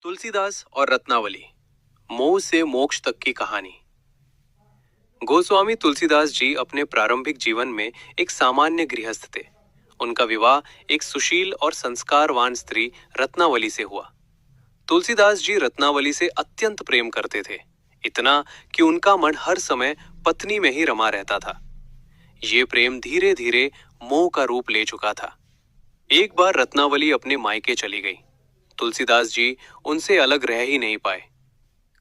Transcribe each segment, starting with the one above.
तुलसीदास और रत्नावली, मोह से मोक्ष तक की कहानी। गोस्वामी तुलसीदास जी अपने प्रारंभिक जीवन में एक सामान्य गृहस्थ थे। उनका विवाह एक सुशील और संस्कारवान स्त्री रत्नावली से हुआ। तुलसीदास जी रत्नावली से अत्यंत प्रेम करते थे, इतना कि उनका मन हर समय पत्नी में ही रमा रहता था। ये प्रेम धीरे धीरे मोह का रूप ले चुका था। एक बार रत्नावली अपने मायके चली गई। तुलसीदास जी उनसे अलग रह ही नहीं पाए।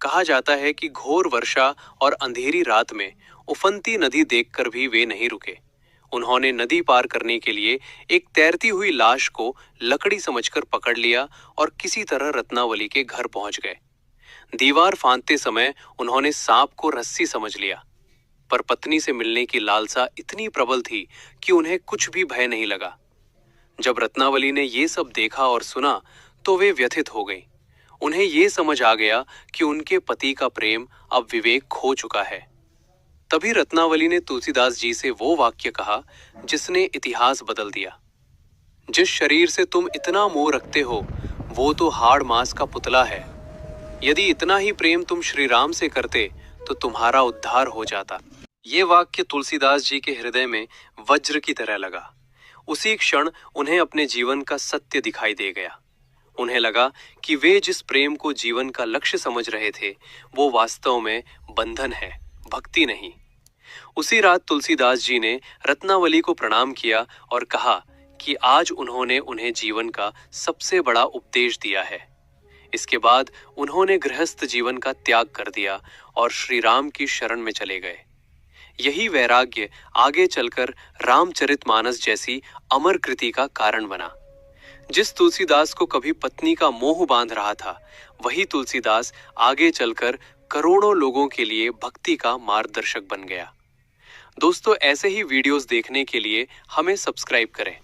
कहा जाता है कि घोर वर्षा और अंधेरी रात में उफनती नदी देखकर भी वे नहीं रुके। उन्होंने नदी पार करने के लिए एक तैरती हुई लाश को लकड़ी समझकर पकड़ लिया और किसी तरह रत्नावली के घर पहुंच गए। दीवार फांदते समय उन्होंने सांप को रस्सी समझ लिया, पर पत्नी से मिलने की लालसा इतनी प्रबल थी कि उन्हें कुछ भी भय नहीं लगा। जब रत्नावली ने ये सब देखा और सुना तो वे व्यथित हो गई। उन्हें ये समझ आ गया कि उनके पति का प्रेम अब विवेक खो चुका है। तभी रत्नावली ने तुलसीदास जी से वो वाक्य कहा जिसने इतिहास बदल दिया। जिस शरीर से तुम इतना मोह रखते हो वो तो हाड़ मांस का पुतला है। यदि इतना ही प्रेम तुम श्री राम से करते तो तुम्हारा उद्धार हो जाता। ये वाक्य तुलसीदास जी के हृदय में वज्र की तरह लगा। उसी क्षण उन्हें अपने जीवन का सत्य दिखाई दे गया। उन्हें लगा कि वे जिस प्रेम को जीवन का लक्ष्य समझ रहे थे वो वास्तव में बंधन है, भक्ति नहीं। उसी रात तुलसीदास जी ने रत्नावली को प्रणाम किया और कहा कि आज उन्होंने उन्हें जीवन का सबसे बड़ा उपदेश दिया है। इसके बाद उन्होंने गृहस्थ जीवन का त्याग कर दिया और श्री राम की शरण में चले गए। यही वैराग्य आगे चलकर रामचरितमानस जैसी अमर कृति का कारण बना। जिस तुलसीदास को कभी पत्नी का मोह बांध रहा था, वही तुलसीदास आगे चलकर करोड़ों लोगों के लिए भक्ति का मार्गदर्शक बन गया। दोस्तों, ऐसे ही वीडियोस देखने के लिए हमें सब्सक्राइब करें।